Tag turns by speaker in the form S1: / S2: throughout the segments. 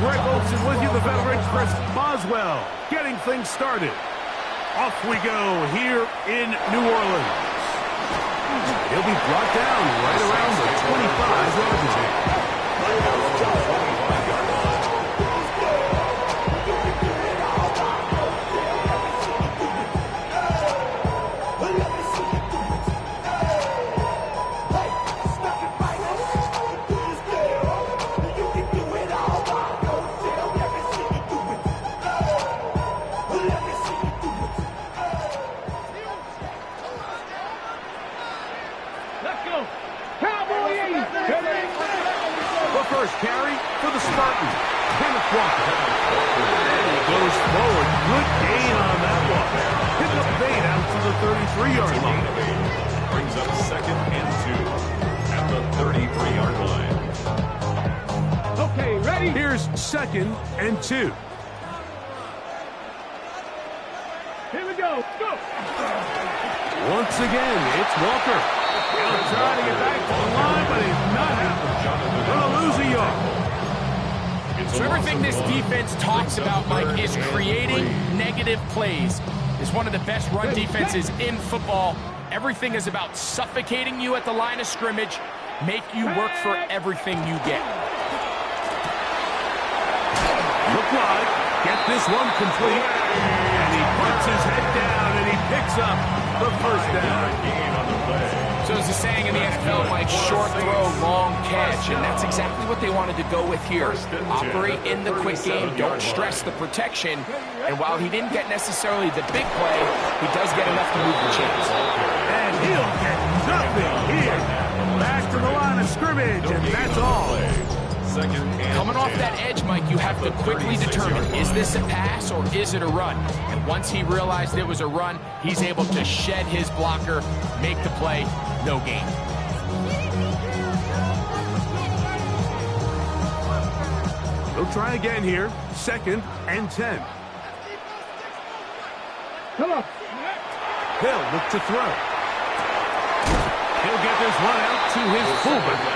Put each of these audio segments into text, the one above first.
S1: Greg Olson with you, the veteran Chris Boswell, getting things started. Off we go here in New Orleans. He'll be brought down right around the 25-yard line. First carry for the Spartans. Kenneth Walker. And he goes forward. Good gain on that one. Pick up bait out to the 33-yard line.
S2: Brings up 2nd and 2 at the 33-yard line.
S1: Okay, ready? Here's 2nd and 2. Here we go. Go. Once again, it's Walker. He'll try to get back to the line, but he's not happening. Gonna lose a yard.
S3: So everything this defense talks about, Mike, is creating negative plays. It's one of the best run defenses in football. Everything is about suffocating you at the line of scrimmage, make you work for everything you get.
S1: Look wide, get this one complete, and he puts his head down and he picks up the first down.
S3: So as the saying in the NFL, Mike, short throw, long catch, and that's exactly what they wanted to go with here. Operate in the quick game, don't stress the protection, and while he didn't get necessarily the big play, he does get enough to move the chains.
S1: And he'll get nothing here. Back to the line of scrimmage, and that's all.
S3: Coming off that edge, Mike, you have to quickly determine, is this a pass or is it a run? And once he realized it was a run, he's able to shed his blocker, make the play, no gain.
S1: He'll try again here, 2nd and 10. Come on. He'll look to throw. He'll get this one out to his fullback.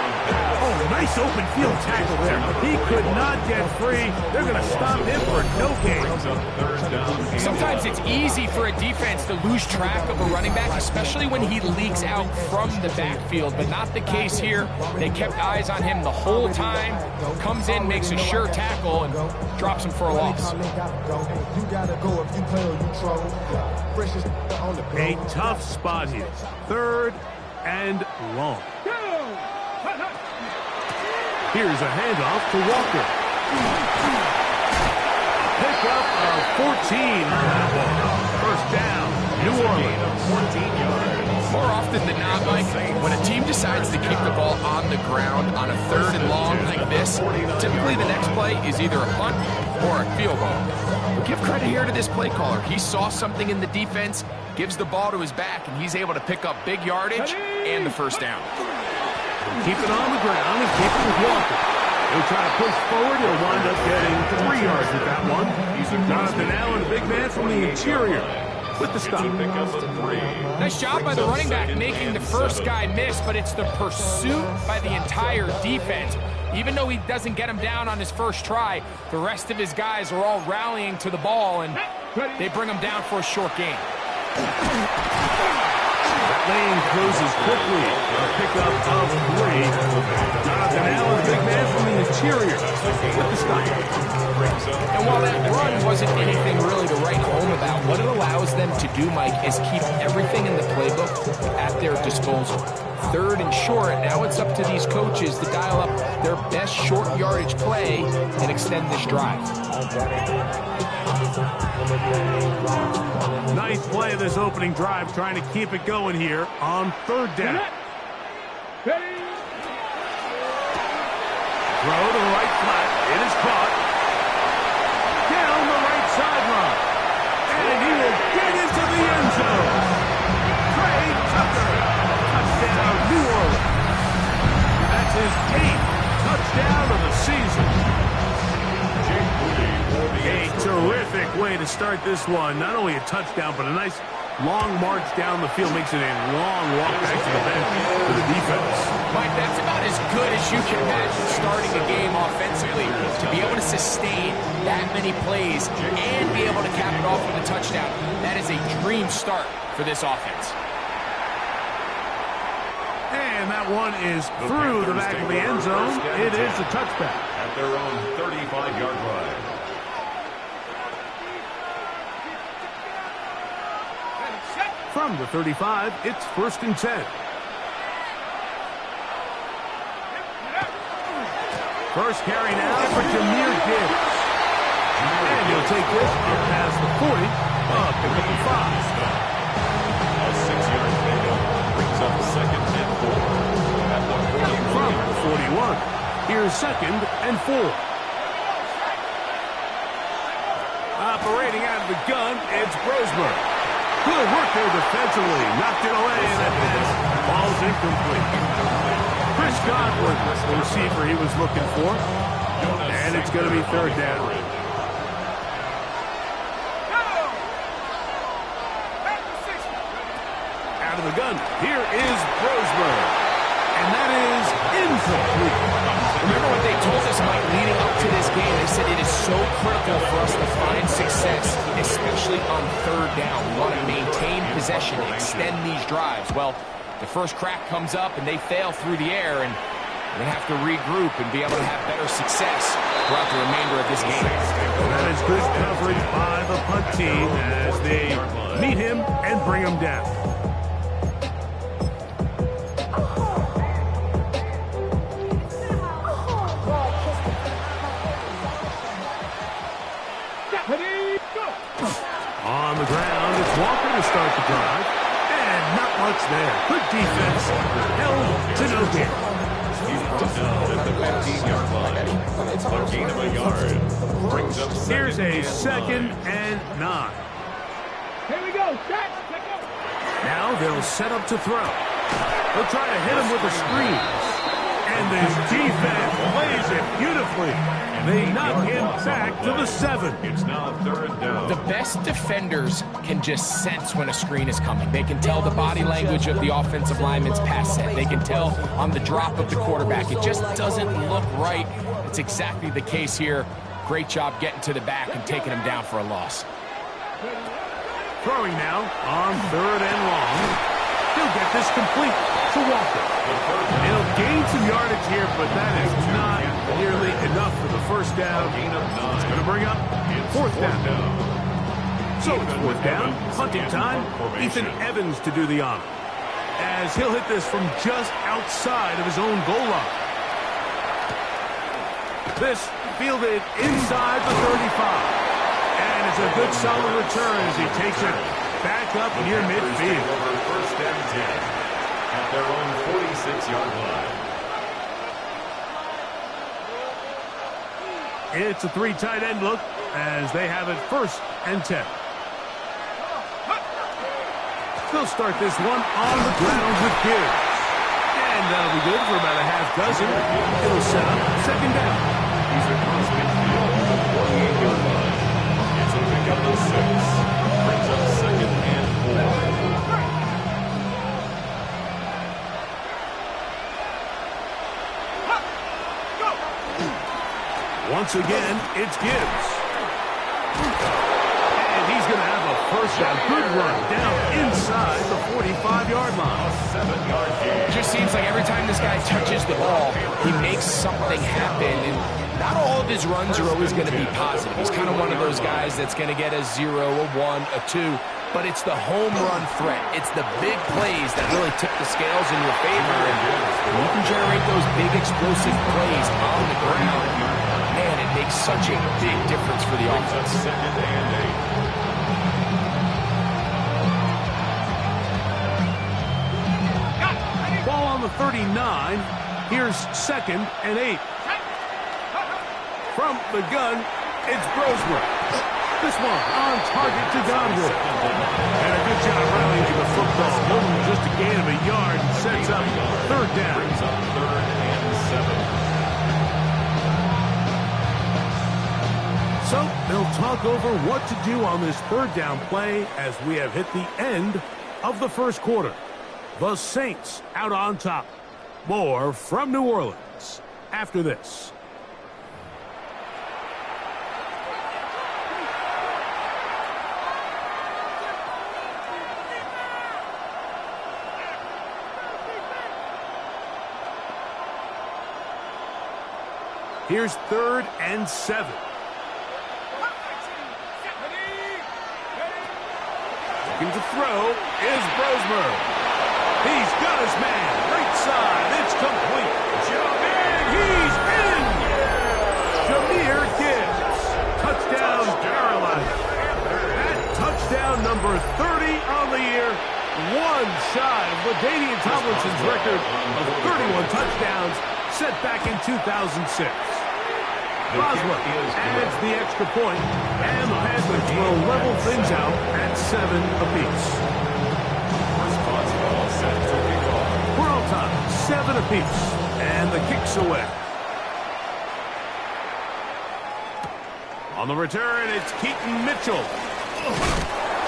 S1: Oh, nice open field tackle there. He could not get free. They're going to stop him for no gain.
S3: Sometimes it's easy for a defense to lose track of a running back, especially when he leaks out from the backfield, but not the case here. They kept eyes on him the whole time. Comes in, makes a sure tackle, and drops him for a loss.
S1: A tough spot here. 3rd and long. Here's a handoff to Walker. Pickup of 14 on that one. First down, New Orleans. 14 yards.
S3: More often than not, Mike, when a team decides to kick the ball on the ground on a 3rd and long like this, typically the next play is either a punt or a field goal. But give credit here to this play caller. He saw something in the defense, gives the ball to his back, and he's able to pick up big yardage and the first down.
S1: Keep it on the ground and keep it with Walker. He'll try to push forward. He'll wind up getting 3 yards with that one. He's Jonathan Allen, a big man from the interior, with the stop.
S3: Nice job by the running back making the first guy miss, but it's the pursuit by the entire defense. Even though he doesn't get him down on his first try, the rest of his guys are all rallying to the ball, and they bring him down for a short gain.
S1: Lane closes quickly. A pickup of 3. Jonathan Allen, the big man from the interior, with the stop.
S3: And while that run wasn't anything really to write home about, what it allows them to do, Mike, is keep everything in the playbook at their disposal. 3rd and short, now it's up to these coaches to dial up their best short yardage play and extend this drive.
S1: Nice play of this opening drive, trying to keep it going here on 3rd down. Throw to the right flat. It is caught. Down the right sideline. And he will get into the end zone. Trey Tucker. Touchdown, New Orleans. That's his 8th touchdown of the season. A terrific way to start this one. Not only a touchdown, but a nice long march down the field. Makes it a long walk back to the bench for the defense.
S3: Mike, that's about as good as you can imagine starting a game offensively. To be able to sustain that many plays and be able to cap it off with a touchdown, that is a dream start for this offense.
S1: And that one is through the back of the end zone. It is a touchback.
S2: At their own 35-yard line.
S1: From the 35, it's 1st and 10. First carry now for Jameer Gibbs. And he'll take this up past the 40, up to the 5.
S2: A 6-yard pickup brings up 2nd and 4. At the 41.
S1: From the 41, here's 2nd and 4. Operating out of the gun, it's Brosmer. Good work there defensively. Knocked it away, and that pass falls incomplete. Chris Godwin, the receiver he was looking for. And it's going to be 3rd down. Out of the gun, here is Brosmer. And that is incomplete.
S3: Remember what they told us, Mike, leading up to this game? They said it is so critical for us to find success, especially on 3rd down. We want to maintain possession, extend these drives. Well, the first crack comes up and they fail through the air, and they have to regroup and be able to have better success throughout the remainder of this game.
S1: That is good coverage by the punt team as they meet him and bring him down. On the ground, it's Walker to start the drive. And not much there. Good defense. Held to no gain.
S2: He's brought down at the 15-yard line. A gain of a yard brings up 2nd.
S1: Here's a 2nd and 9.
S4: Here we go. Set.
S1: Now they'll set up to throw. They'll try to hit him with a screen. And this defense plays it beautifully. They knock him back to the 7.
S2: It's now 3rd down.
S3: The best defenders can just sense when a screen is coming. They can tell the body language of the offensive lineman's pass set. They can tell on the drop of the quarterback. It just doesn't look right. It's exactly the case here. Great job getting to the back and taking him down for a loss.
S1: Throwing now on 3rd and long. He'll get this complete to Walker. He'll gain some yardage here, but that is not nearly enough for the 1st down. It's going to bring up 4th down. So it's 4th down, punting time. Ethan Evans to do the honor, as he'll hit this from just outside of his own goal line. This fielded inside the 35. And it's a good solid return as he takes it back up near midfield.
S2: Over 1st and 10 at their own 46-yard line.
S1: It's a 3 tight end look as they have it 1st and 10. They'll start this one on the ground with Gibbs. And that'll be good for about a half dozen. It'll set up 2nd down.
S2: He's across midfield to the 48-yard line. It's a pickup of 6. Brings up 2nd and 4.
S1: Once again, it's Gibbs. And he's going to have a 1st down. Good run down inside the 45-yard line.
S2: 7-yard gain.
S3: It just seems like every time this guy touches the ball, he makes something happen. And not all of his runs are always going to be positive. He's kind of one of those guys that's going to get a 0, a 1, a 2. But it's the home run threat. It's the big plays that really tip the scales in your favor. And when you can generate those big explosive plays on the ground, man, it makes such a big difference for the offense.
S2: 2nd and 8.
S1: Ball on the 39. Here's 2nd and 8. From the gun, it's Brosmer. This one on target to Godwin. And a good job rallying to the football. Holding just a gain of a yard and sets up 3rd down.
S2: Brings up 3rd and 7.
S1: So they'll talk over what to do on this 3rd down play as we have hit the end of the 1st quarter. The Saints out on top. More from New Orleans after this. Here's 3rd and 7. Looking to throw is Brosmer. He's got his man. Right side. It's complete. And he's in. Jahmyr Gibbs. Touchdown, Carolina. That touchdown number 30 on the year. One shy of LaDainian Tomlinson's record of 31 touchdowns set back in 2006. Boswell adds the extra point, and the Panthers will level things out at 7 apiece. We're on top, 7 apiece, and the kick's away. On the return, it's Keaton Mitchell.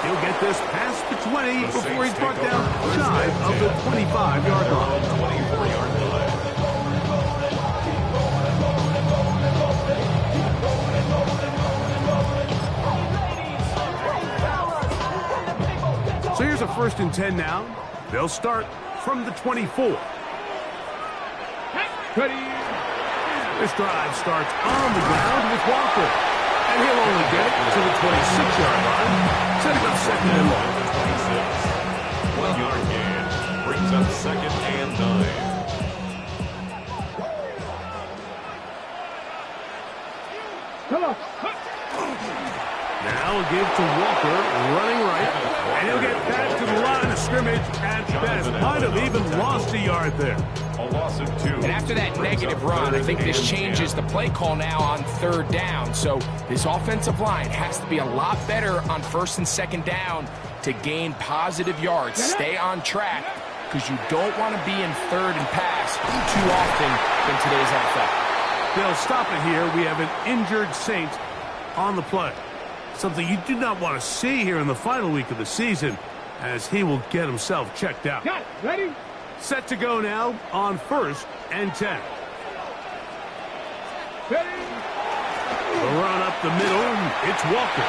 S1: He'll get this past the 20 before he's brought down shy of the 25-yard line.
S2: 24-yard line.
S1: So here's a 1st and 10 now. They'll start from the 24.
S4: Ready.
S1: This drive starts on the ground with Walker. And he'll only get it to the 26-yard line, setting up 2nd and long.
S2: 1-yard gain brings up 2nd and 9.
S4: Come on.
S1: Now a give to Walker, running right, and he'll get back to the line of scrimmage at best. Might have even lost a yard there.
S2: A loss of 2.
S3: And after that negative run, I think this changes the play call now on 3rd down. So this offensive line has to be a lot better on 1st and 2nd down to gain positive yards. Stay on track, because you don't want to be in 3rd and pass too often in today's NFL.
S1: They'll stop it here. We have an injured Saint on the play. Something you do not want to see here in the final week of the season, as he will get himself checked out.
S4: Got it. Ready.
S1: Set to go now on 1st and 10.
S4: Ready.
S1: The run up the middle, it's Walker.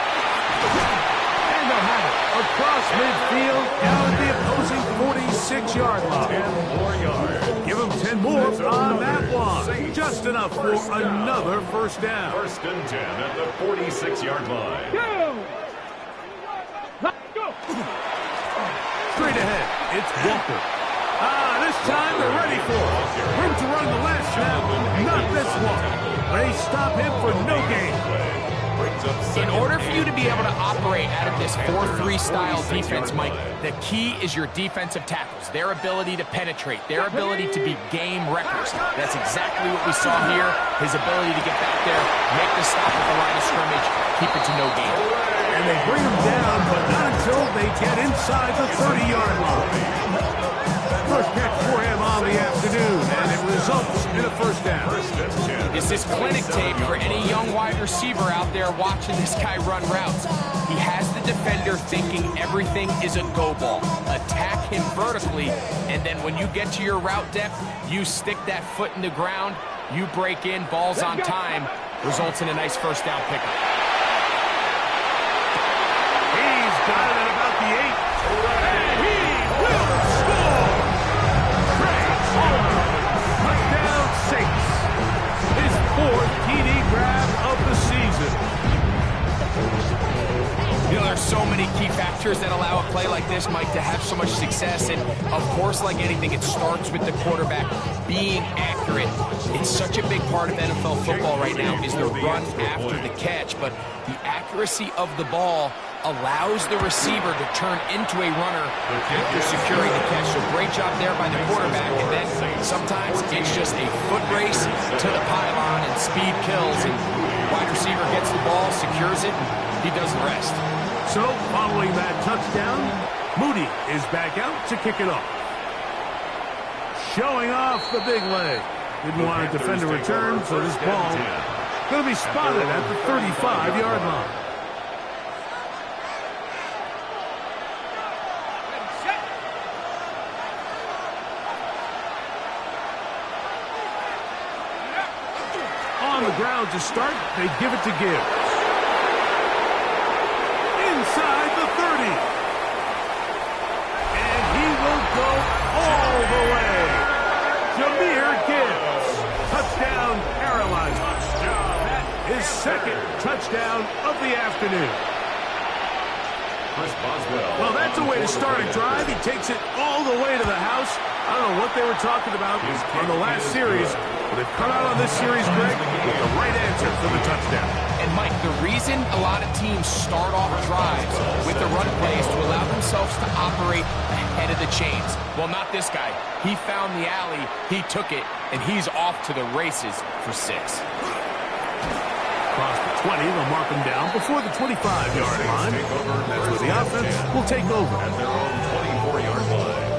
S1: And they'll have it across midfield down at the opposing 46-yard line.
S2: 10 more yards.
S1: Give him 10 more on that one. Just enough for another 1st down.
S2: 1st and 10 at the 46-yard line.
S4: Go. Let's go.
S1: Straight ahead, it's Walker. This time they're ready for it. Room to run the last snap, not this one. They stop him for no gain.
S3: In order for you to be able to operate out of this 4-3 style defense, Mike, the key is your defensive tackles, their ability to penetrate, their ability to be game wreckers. That's exactly what we saw here, his ability to get back there, make the stop at the line of scrimmage, keep it to no gain.
S1: And they bring him down, but not until they get inside the 30-yard line. First catch for him on the afternoon, and it results in a 1st down.
S3: This is clinic tape for any young wide receiver out there watching this guy run routes. He has the defender thinking everything is a go ball. Attack him vertically, and then when you get to your route depth, you stick that foot in the ground, you break in, balls on time, results in a nice 1st down pickup.
S1: He's got it at about the 8. And he will score! Touchdown Saints. His 4th TD grab of the season.
S3: You know, there's so many key factors that allow a play like this, Mike, to have so much success. And, of course, like anything, it starts with the quarterback being accurate. It's such a big part of NFL football right now is the run after the catch. But the accuracy of the ball allows the receiver to turn into a runner after securing the catch. So great job there by the quarterback. And then sometimes it's just a foot race to the pylon and speed kills. And wide receiver gets the ball, secures it, and he does the rest.
S1: So, following that touchdown, Moody is back out to kick it off. Showing off the big leg. Didn't want to defend a return, so this ball going to be spotted at the 35-yard line. the ground to start. They give it to Gibbs. Inside the 30. And he will go all the way. Jahmyr Gibbs. Touchdown, Carolina. His second touchdown of the afternoon. Well, that's a way to start a drive. He takes it all the way to the house. I don't know what they were talking about on the last series, but they've come out on this series, Greg, with the right answer for the touchdown.
S3: And, Mike, the reason a lot of teams start off drives with the run plays to allow themselves to operate ahead of the chains. Well, not this guy. He found the alley, he took it, and he's off to the races for 6.
S1: Across the 20, they'll mark him down before the 25-yard line. That's where the offense will take over.
S2: At their own 24-yard line.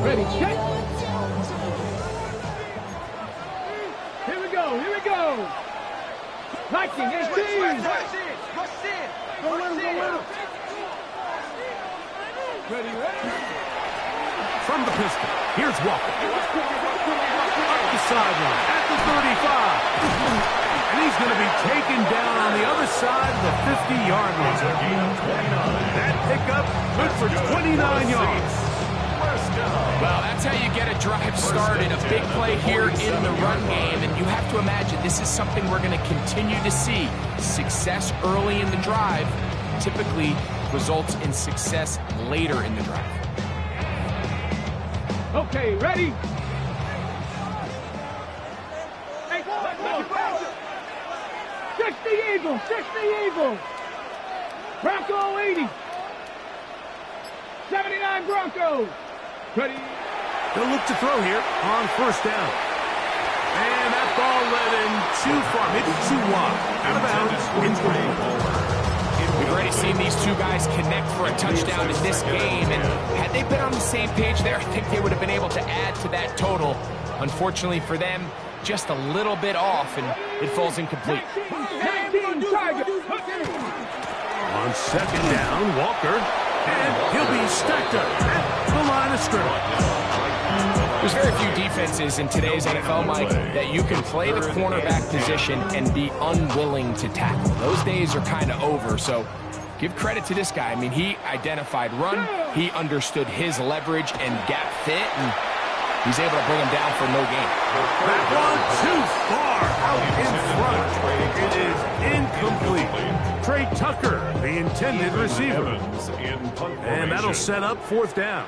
S4: Ready, check. Here we go, here we go. Liking, it's team. Go in. Ready, ready.
S1: From the pistol, here's Walker. Up the sideline at the 35. And he's going to be taken down on the other side of the 50-yard line. That pickup good for 29 yards.
S3: Well, that's how you get a drive started. A big play here in the run game. And you have to imagine this is something we're going to continue to see. Success early in the drive typically results in success later in the drive.
S4: Okay, ready? Six the Eagle. Bronco 80. 79 Broncos. Ready?
S1: They'll look to throw here on first down. And that ball led in too far, maybe too wide. Out of bounds, incomplete.
S3: We've already seen these two guys connect for a touchdown in this game, and had they been on the same page there, I think they would have been able to add to that total. Unfortunately for them, just a little bit off, and it falls incomplete.
S1: On second down, Walker, and he'll be stacked up at the line of scrimmage.
S3: There's very few defenses in today's NFL, Mike, that you can play the cornerback position and be unwilling to tackle. Those days are kind of over, so give credit to this guy. I mean, he identified run, he understood his leverage and gap fit, and he's able to bring him down for no gain.
S1: That one too far out in front. It is incomplete. Trey Tucker, the intended receiver. And that'll set up fourth down.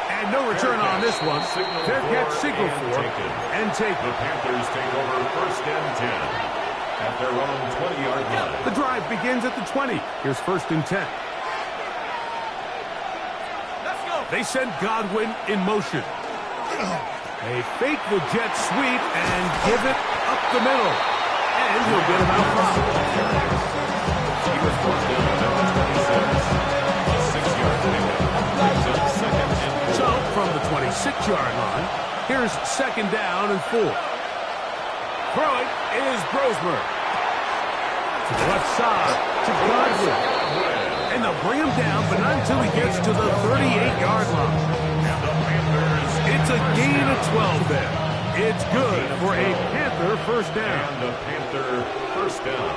S1: And no return on this one. Fair catch signal for and take it.
S2: The Panthers take over first and 10 at their own 20-yard line.
S1: The drive begins at the 20. Here's first and 10. They send Godwin in motion. They fake the jet sweep and give it up the middle. And he'll get about 5.
S2: He was brought down at the 26. A 6-yard pickup. Brings up second and 4.
S1: So from the 26-yard line, here's second down and 4. Throwing is Brosmer. To the left side to Godwin. And they'll bring him down, but not until he gets to the 38-yard line.
S2: And the Panthers.
S1: It's a gain of 12 there. It's good for a Panther first down.
S2: And the Panther first down.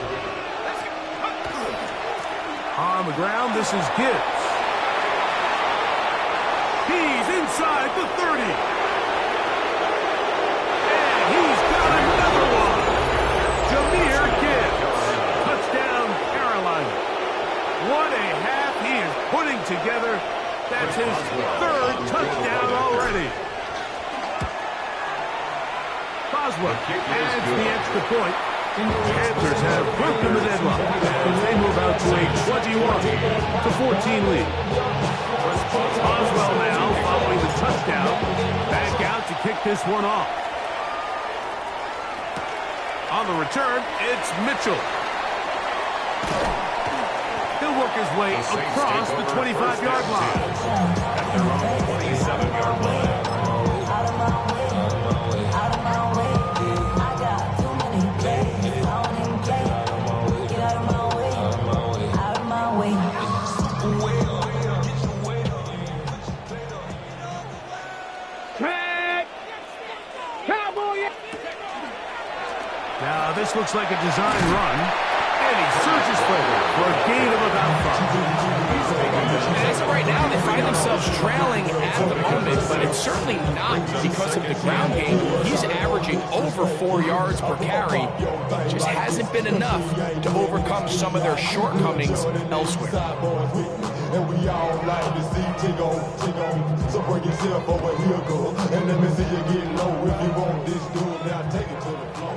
S1: On the ground, this is Gibbs. He's inside the 30. And he's got another one. Jahmyr Gibbs. Touchdown, Carolina. What a half he is putting together. That's his third touchdown already. Boswell adds the extra point. Panthers have broken the deadlock as they move out to a 21-14 lead. Boswell now following the touchdown. Back out to kick this one off. On the return, it's Mitchell. He'll work his way across the 25-yard line.
S2: At their own 27-yard line.
S1: Now this looks like a design run, and he surges forward for a gain of about 5.
S3: And as of right now, they find themselves trailing at the moment, but it's certainly not because of the ground game. He's averaging over 4 yards per carry. Just hasn't been enough to overcome some of their shortcomings elsewhere.
S5: And we all like to see tick on. So bring yourself over here, girl. And let me see you get low. If you want this, do it now. Take it to the floor.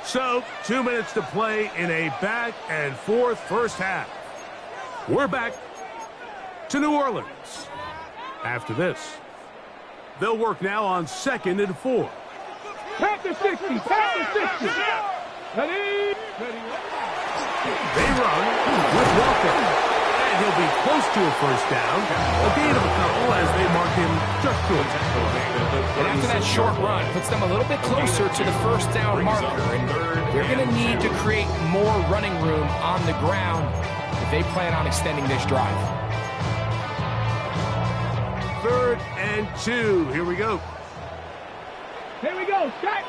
S1: So, 2 minutes to play in a back and forth first half. We're back to New Orleans. After this, they'll work now on 2nd and 4.
S4: Panther 60, Panther 60. Ready? Ready.
S1: They run with Walker, and he'll be close to a first down. A gain of a couple as they mark him just short.
S3: And after that short run, puts them a little bit closer to the first down marker. And they're going to need to create more running room on the ground if they plan on extending this drive.
S1: 3rd and 2. Here we go.
S4: Here we go. Set.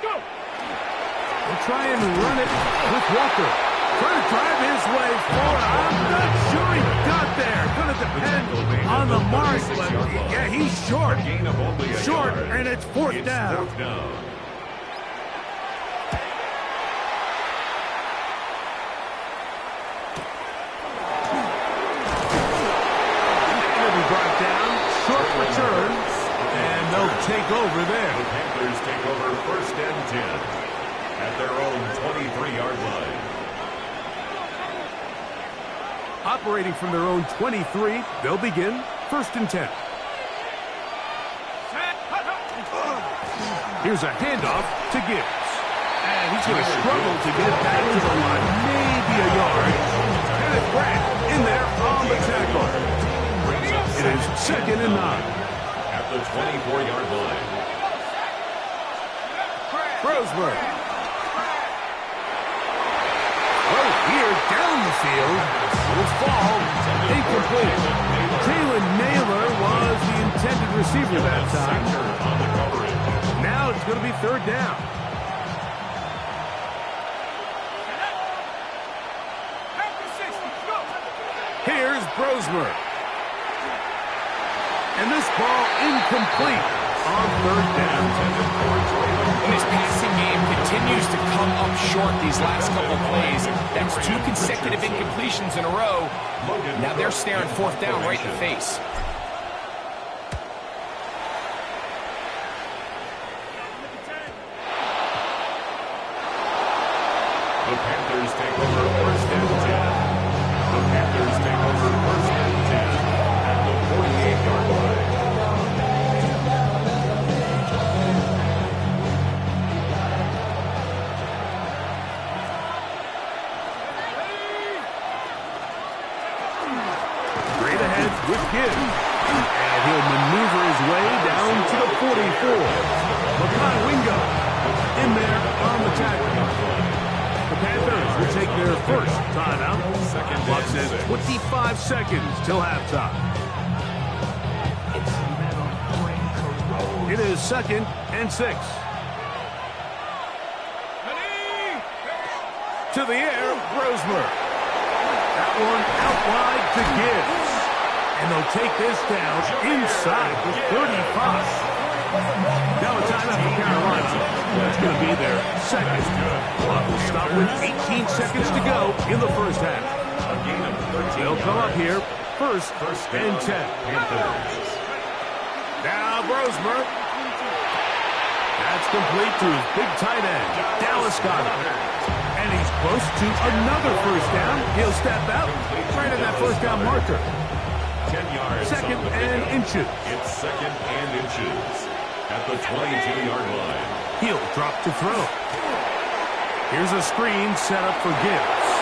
S4: Go.
S1: We'll try and run it with Walker. Trying to drive his way forward. I'm not sure he got there. Going to depend on the mark, but yeah, he's short. Short, and it's 4th down. He'll be brought down. Short return, and they'll take over there.
S2: The Panthers take over 1st and 10 at their own 23-yard line.
S1: Operating from their own 23, they'll begin 1st and 10. Here's a handoff to Gibbs. And he's going to struggle to get it back to the line. Maybe a yard. And it's Grant in there on the tackle. It is 2nd and 9.
S2: At the 24-yard line.
S1: Roseberg. Here down the field. Will fall. Incomplete. Jalen Naylor was the intended receiver that time. Now it's going to be 3rd down. Here's Brosmer. And this ball incomplete on 3rd down.
S3: And his passing game continues to come up short these last couple plays. That's 2 consecutive incompletions in a row. Now they're staring 4th down right in the face.
S2: The Panthers take over 1st and 10. The Panthers take over 1st and 10 at the 48-yard line.
S1: Straight ahead with Gibbs. And he'll maneuver his way down to the 44. Makai Wingo in there on the tackle. The Panthers will take their first timeout. Clock says 25 seconds till halftime. It is 2nd and 6. To the air, Rosemer. That one out wide to Gibbs. And they'll take this down inside the 35. Now a timeout for Carolina. That's going to be their 2nd. Clock will stop with 18 seconds to go in the first half. They'll come up here first and 10. Now Brosmer. That's complete to his big tight end, Dallas Goedert. And he's close to another first down. He'll step out right at that first down marker.
S2: 10 yards.
S1: 2nd and inches.
S2: It's 2nd and inches at the 22-yard line.
S1: He'll drop to throw. Here's a screen set up for Gibbs.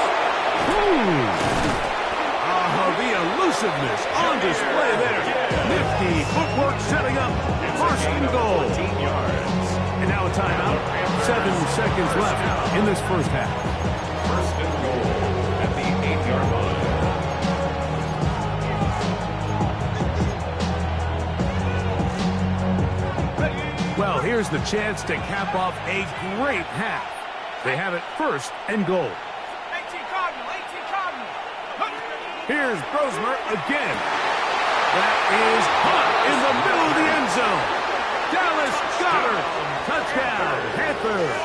S1: The elusiveness on display there. Nifty footwork setting up 1st and goal. And now a timeout. 7 seconds left in this first half.
S2: 1st and goal at the 8-yard line.
S1: Well, Here's the chance to cap off a great half. They have it first and goal.
S4: 18 Cardinal, 18 Cardinal.
S1: Here's Brosmer again. That is hot in the middle of the end zone. Dallas Goedert. Touchdown, Panthers.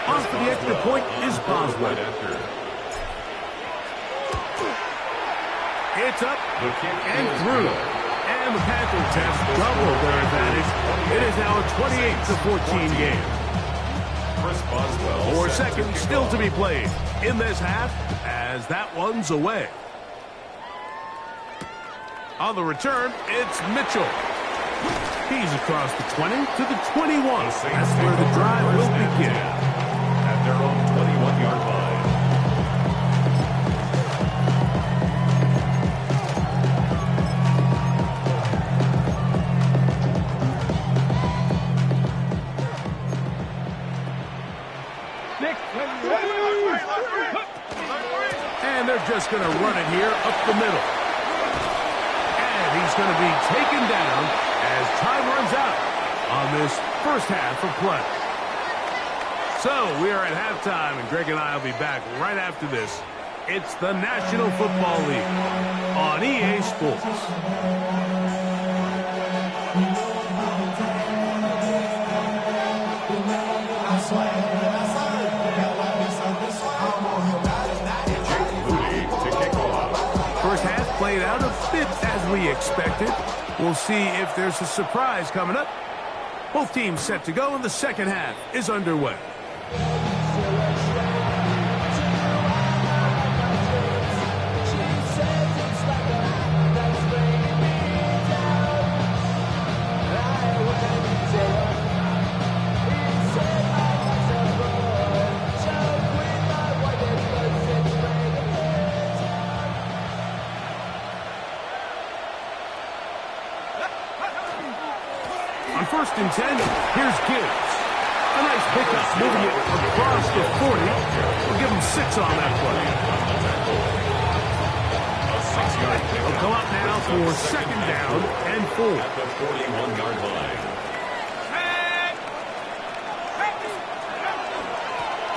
S1: On for the extra point is Boswell. It's up and through. And the Panthers have doubled their advantage. It is now a 28-14 game. 4 seconds still to be played in this half as that one's away. On the return, it's Mitchell. He's across the 20 to the 21. That's where the drive will begin.
S2: At their own 21-yard line.
S1: And they're just going to run it here up the middle. And he's going to be taken down as time runs out on this first half of play. So we are at halftime, and Greg and I will be back right after this. It's the National Football League on EA Sports. First half played out a bit as we expected. We'll see if there's a surprise coming up. Both teams set to go, and the second half is underway. On 1st and 10, here's Gibbs. A nice pickup, moving it across the 40. We'll give him 6 on that play. They'll come up now for second down and 4.
S2: At the 41-yard line.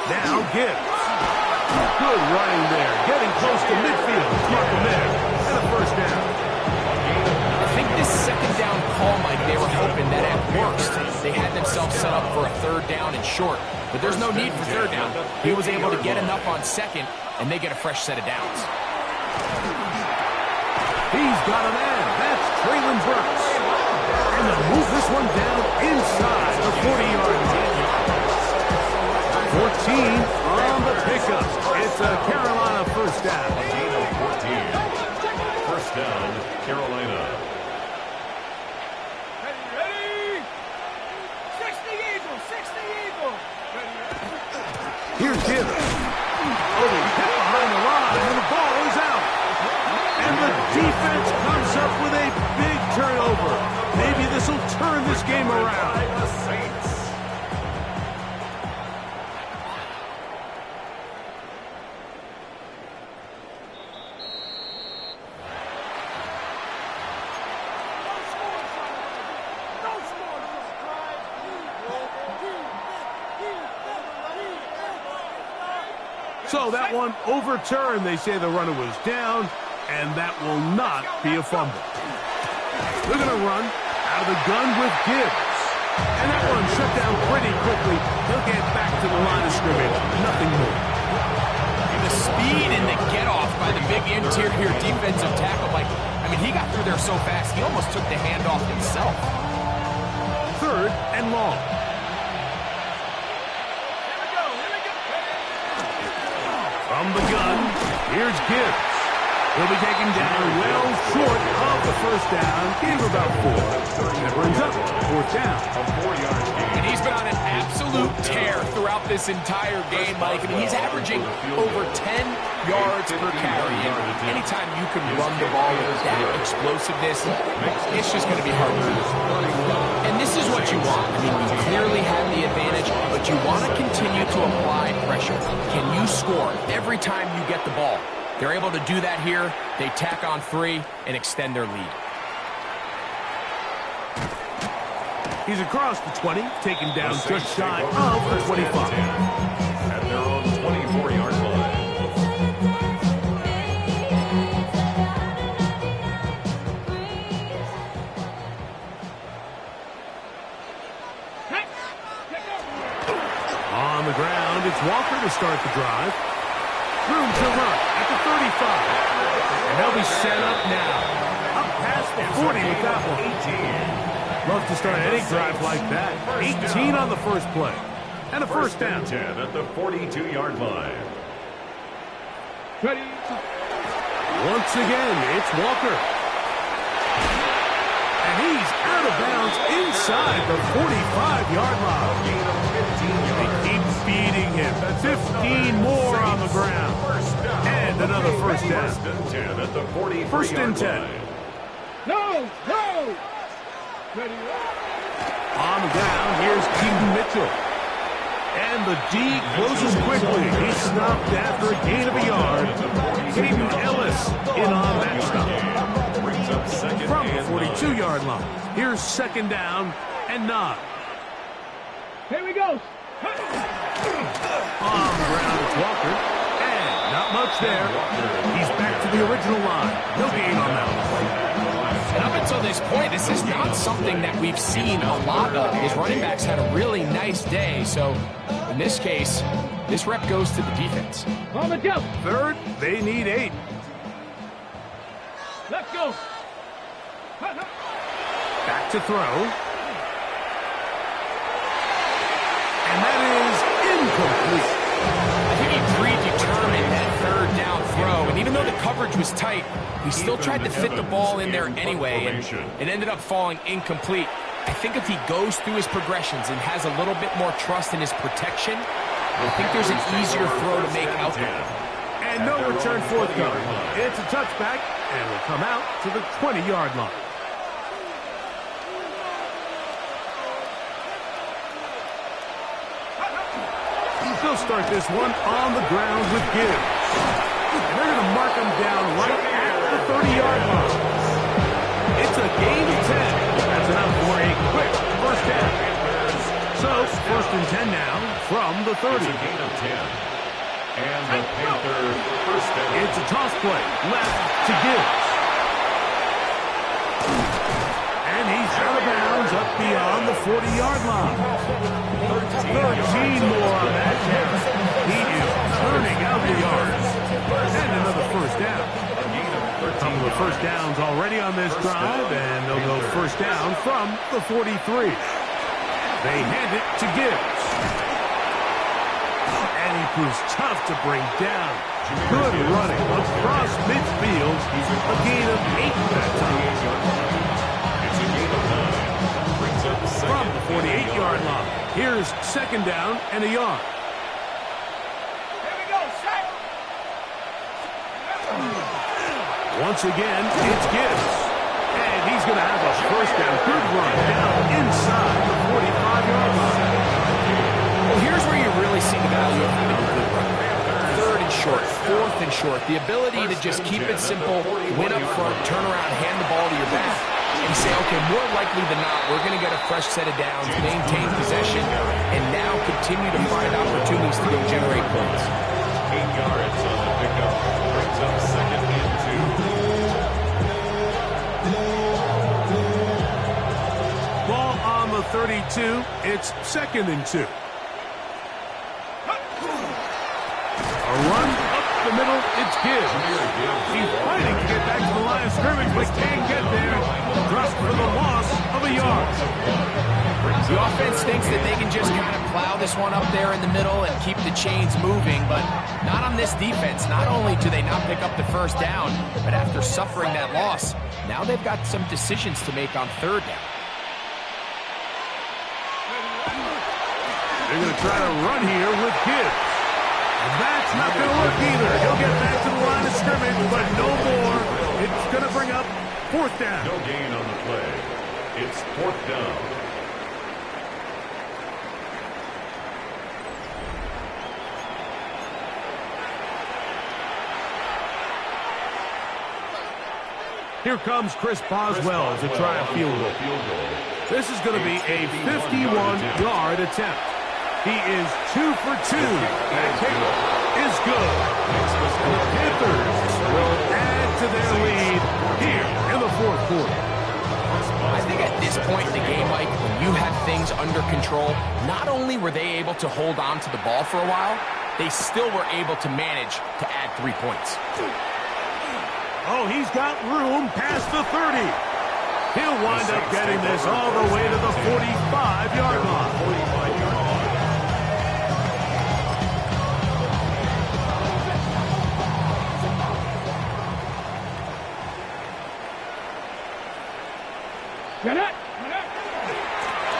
S1: Now Gibbs. Good running there, getting close to midfield. Mark him there, and a first down.
S3: I think this second down call, Mike, they were hoping that at worst they had themselves set up for a third down and short. But there's no need for third down. He was able to get enough on second, and they get a fresh set of downs.
S1: He's got a man. That's Traylon Burks. And they'll move this one down inside the 40-yard line. 14 on the pickup. It's a Carolina first down.
S2: 14. First down, Carolina.
S1: Here's Gibbs. Oh, hit behind the line, and the ball is out. And the defense comes up with a big turnover. Maybe this will turn this game around.
S2: The Saints.
S1: So that one overturned. They say the runner was down, and that will not be a fumble. They're going to run out of the gun with Gibbs. And that one shut down pretty quickly. He'll get back to the line of scrimmage. Nothing more.
S3: The speed and the get-off by the big interior defensive tackle, Mike. I mean, he got through there so fast, he almost took the handoff himself.
S1: 3rd and long. From the gun, here's Gibbs. He'll be taken down well short of the first down. Gain of about 4. That brings up 4th down.
S2: A 4-yard gain.
S3: And he's been on an absolute tear throughout this entire game, Mike. I mean, he's averaging over 10 yards per carry. And anytime you can run the ball with that explosiveness, it's just going to be hard to do. And this is what you want. I mean, you clearly have the advantage, but you want to continue to apply pressure. Can you score every time you get the ball? They're able to do that here. They tack on 3 and extend their lead.
S1: He's across the 20, taken down just shy of the 25.
S2: At their own 24-yard line.
S1: On the ground, it's Walker to start the drive. Room to run at the 35. And they'll be set up now. Up past the 40 with that one. Love to start any drive like that. 18 on the first play. And a first down.
S2: 10 at the 42-yard line.
S4: Ready.
S1: Once again, it's Walker. And he's out of bounds inside the 45-yard line. They keep feeding him. 15 more on the ground. And another first down.
S2: First and 10 at the 43-yard line.
S1: First and 10.
S4: No, no. Ready.
S1: On the ground, here's Keaton Mitchell. And the D closes quickly. He's stopped after a gain of a yard. Caden Ellis in on that stop. From the 42-yard line. Here's second down and 9.
S4: Here we go.
S1: On the ground, it's Walker. And not much there. He's back to the original line. No gain on that one.
S3: And up until this point, this is not something that we've seen a lot of. His running backs had a really nice day. So in this case, this rep goes to the defense.
S4: On the jump.
S1: Third, they need 8.
S4: Let's go.
S1: Back to throw. And that is incomplete.
S3: I think he predetermined that third down throw. And even though the coverage was tight, he still tried to fit the ball in there anyway. And it ended up falling incomplete. I think if he goes through his progressions and has a little bit more trust in his protection, I think there's an easier throw to make out there.
S1: And no return forthcoming. It's a touchback, and will come out to the 20-yard line. They'll start this one on the ground with Gibbs. And they're going to mark him down right at the 30-yard line. It's a gain of 10. That's enough for a quick first down. So, first and 10 now from the 30.
S2: It's a gain of 10. And the Panthers first down.
S1: It's a toss play left to Gibbs. And he's out of bounds up beyond the 40-yard line. 13 more on that count. He is turning out the yards. And another first down. A couple of first downs already on this drive, and they'll go first down from the 43. They hand it to Gibbs. And he proves tough to bring down. Good running across midfield. A gain of 8 that time. From the 48-yard line. Here's second down and a yard.
S4: Here we go. Set.
S1: Once again, it's Gibbs. And he's going to have a first down. Good run down inside the 45-yard line.
S3: Well, here's where you really see the value of having a good run. Third and short, fourth and short. The ability to just keep it simple, win up front, turn around, hand the ball to your back. And say, okay, more likely than not, we're going to get a fresh set of downs, maintain possession, and now continue to find opportunities to go generate points.
S2: 8 yards on the pickup. Brings up second and 2.
S1: Ball on the 32. It's second and 2. A run up the middle. It's Gibbs. He's fighting to get back to the line of scrimmage, but can't get there. Just for the loss of a yard.
S3: The offense thinks that they can just kind of plow this one up there in the middle and keep the chains moving, but not on this defense. Not only do they not pick up the first down, but after suffering that loss, now they've got some decisions to make on third down.
S1: They're going to try to run here with Gibbs. And that's not going to work either. He'll get back to the line of scrimmage, but no more. It's going to bring up fourth down.
S2: No gain on the play. It's fourth down.
S1: Here comes Chris Boswell to try a field goal. This is going to be a 51-yard attempt. He is 2 for 2. That kick is good. And the Panthers will add to their lead here in the fourth quarter.
S3: I think at this point in the game, Mike, when you have things under control, not only were they able to hold on to the ball for a while, they still were able to manage to add 3 points.
S1: Oh, he's got room past the 30. He'll wind up getting this all the way to the 45-yard line.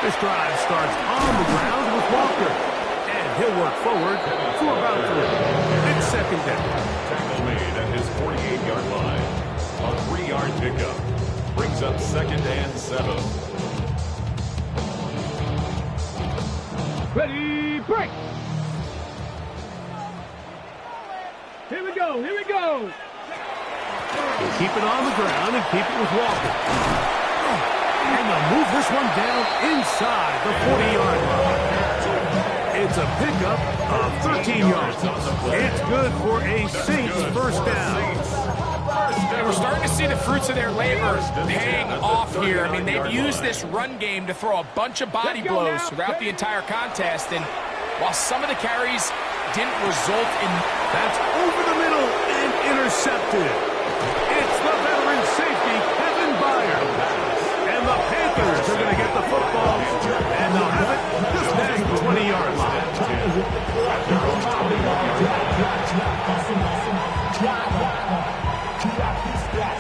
S1: This drive starts on the ground with Walker. And he'll work forward for about 3. It's second down.
S2: Tackle made at his 48-yard line. A 3-yard pickup. Brings up 2nd and 7.
S4: Ready, break! Here we go, here we go!
S1: He'll keep it on the ground and keep it with Walker. And they'll move this one down inside the 40-yard line. It's a pickup of 13 yards. It's good for a Saints first down.
S3: And we're starting to see the fruits of their labor paying off here. I mean, they've used this run game to throw a bunch of body blows throughout the entire contest. And while some of the carries didn't result in...
S1: That's over the middle and intercepted. It's the veteran safety, Kevin Byard. And the Panthers are going to get the football, and they'll have it just past the 20-yard line.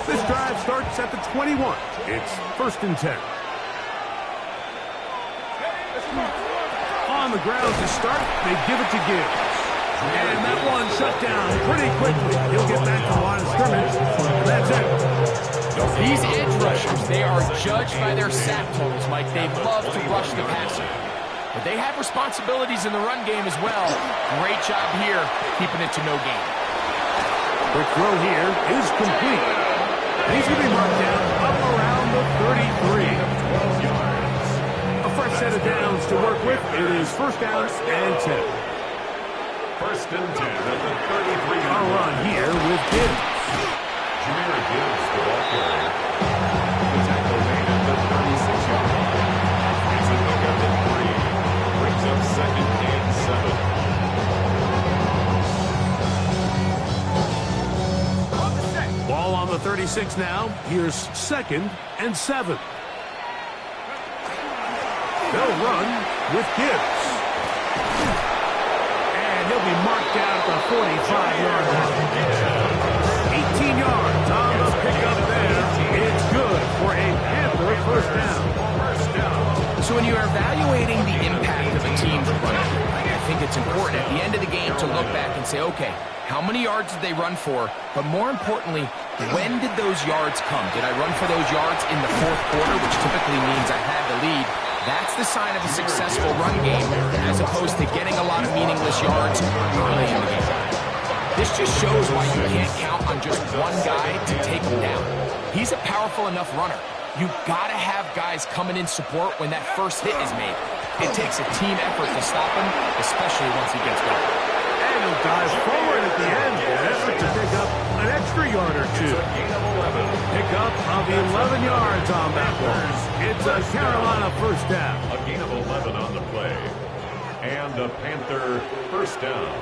S1: This drive starts at the 21. It's 1st and 10. On the ground to start, they give it to Gibbs. And that one shut down pretty quickly. He'll get back to the line of scrimmage. That's it.
S3: These edge rushers, they are judged by their sack totals, Mike. They love to rush the passer. But they have responsibilities in the run game as well. Great job here, keeping it to no gain.
S1: Quick throw here is complete. And he's going to be marked down up around the 33. A fresh set of downs to work with. It is 1st down and 10.
S2: 1st and 10 at the 33-yard
S1: A run here with Gibbs.
S2: Jameer Gibbs, the ball carrier. The tackle made at the 36-yard line. It's a pickup at 3. Brings up 2nd and 7.
S1: Ball on the 36 now. Here's 2nd and 7. They'll run with Gibbs. He'll be marked out at the 45-yard line. 18 yards on the pickup there. It's good for a Panther first down.
S3: So when you're evaluating the impact of a team's running, I think it's important at the end of the game to look back and say, okay, how many yards did they run for? But more importantly, when did those yards come? Did I run for those yards in the 4th quarter, which typically means I had the lead? That's the sign of a successful run game, as opposed to getting a lot of meaningless yards early in the game. This just shows why you can't count on just one guy to take him down. He's a powerful enough runner. You've got to have guys coming in support when that first hit is made. It takes a team effort to stop him, especially once he gets going.
S1: And he'll dive forward at the end in an effort to pick up an extra yard or 2. Pick up of 11 yards on that one. It's a Carolina first down.
S2: A gain of 11 on the play. And a Panther first down.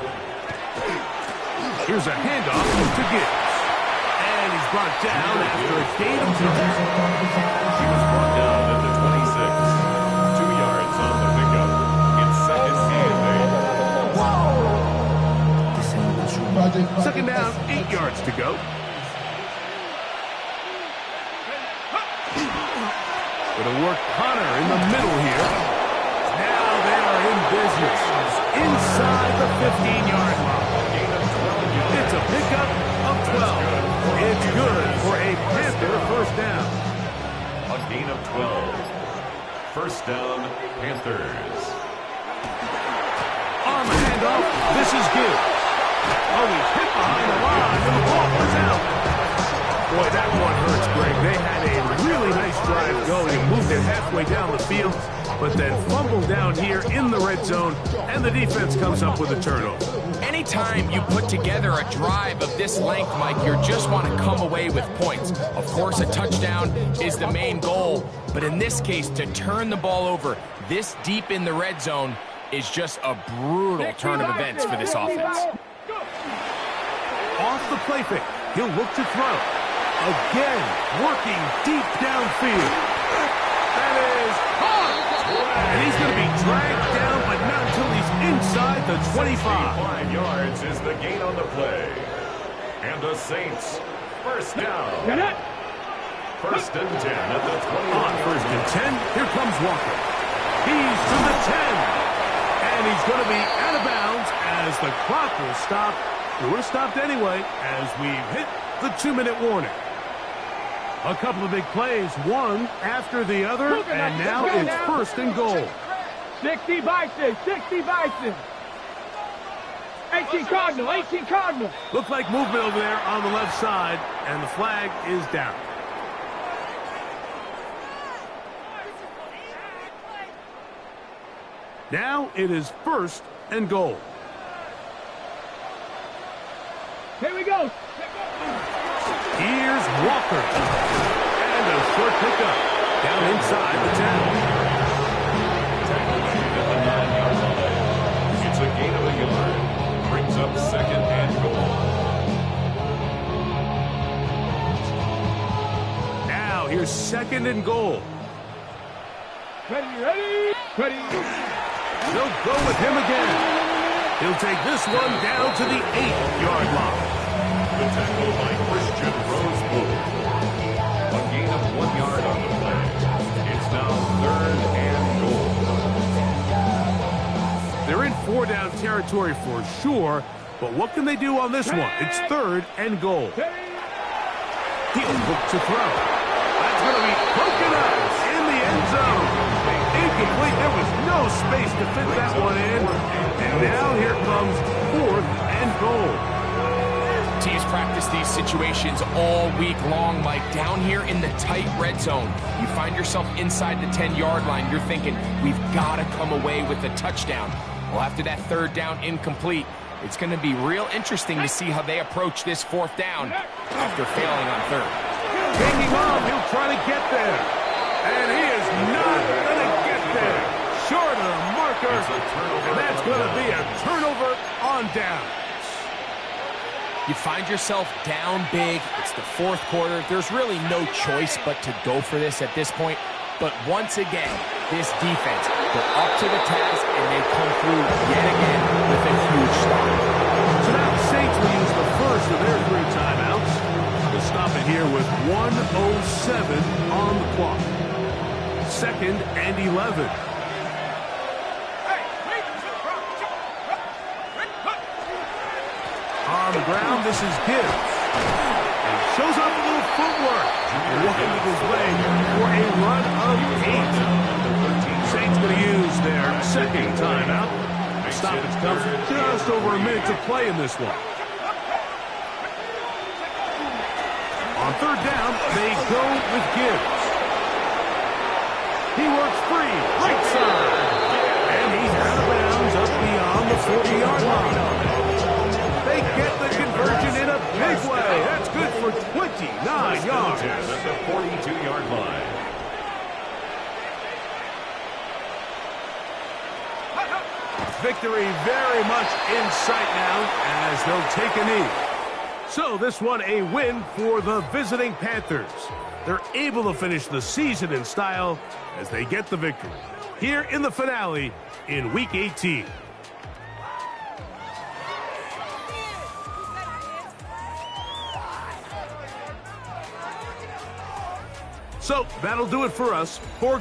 S1: Here's a handoff to Gibbs. And he's brought down after a gain of 2.
S2: He was brought down at the 26. 2 yards on the pickup. It's 2nd and 8.
S1: Second down, 8 yards to go. It'll work Connor in the middle here. Now they are in business. Inside the 15-yard line. It's a pickup of 12. It's good for a Panther first down.
S2: A gain of 12. First down, Panthers.
S1: On the handoff, this is Gibbs. Oh, he's hit behind the line, and the ball was out. Boy, that one hurts, Greg. They had a really nice drive going and moved it halfway down the field, but then fumbled down here in the red zone, and the defense comes up with a turnover.
S3: Anytime you put together a drive of this length, Mike, you just want to come away with points. Of course, a touchdown is the main goal, but in this case, to turn the ball over this deep in the red zone is just a brutal turn of events for this offense.
S1: Off the play fake, he'll look to throw. Again, working deep downfield. That is caught! And he's going to be dragged down, but not until he's inside the 25.
S2: 5 yards is the gain on the play. And the Saints, first down. First and 10 at the 20.
S1: On first and 10, here comes Walker. He's to the 10. And he's going to be out of bounds as the clock will stop. It would have stopped anyway as we've hit the 2-minute warning. A couple of big plays, one after the other, and now it's first and goal.
S4: 60 Bison, 60 Bison. 18 Cardinal, 18 Cardinal.
S1: Looked like movement over there on the left side, and the flag is down. Now it is first and goal.
S4: Here we go.
S1: Here's Walker. And a short pickup. Down inside the 10.
S2: It's a gain of a yard. Brings up second and goal.
S1: Now here's second and goal.
S4: Ready.
S1: They'll go with him again. He'll take this one down to the 8-yard line.
S2: The tackle by Christian Rosebud. A gain of 1 yard on the play. It's now third and goal.
S1: They're in 4-down territory for sure, but what can they do on this one? It's third and goal. He'll look to throw. That's going to be broken up in the end zone. Incomplete. There was no space to fit that one in. And now here comes fourth and goal.
S3: Teams practice these situations all week long, Mike. Down here in the tight red zone, you find yourself inside the 10-yard line. You're thinking, we've got to come away with a touchdown. Well, after that third down incomplete, it's going to be real interesting to see how they approach this fourth down after failing on third.
S1: Taking off, he'll try to get there. And he is not going to get there. Short of the marker. And that's going to be a turnover on down.
S3: You find yourself down big. It's the fourth quarter. There's really no choice but to go for this at this point. But once again, this defense, they're up to the task, and they come through yet again with a huge stop.
S1: So now the Saints will use the first of their 3 timeouts. They'll stop it here with 1:07 on the clock. Second and 11. On the ground, this is Gibbs. And shows off a little footwork. And walking his way for a run of 8. Saints going to use their second timeout. The stoppage comes with just over a minute to play in this one. On third down, they go with Gibbs. He works free, right side. And he's out of bounds up beyond the 40-yard line. They get the conversion in a big way. That's good for 29 yards.
S2: At the 42-yard line.
S1: Victory very much in sight now as they'll take a knee. So this one a win for the visiting Panthers. They're able to finish the season in style as they get the victory here in the finale in Week 18. So that'll do it for us. For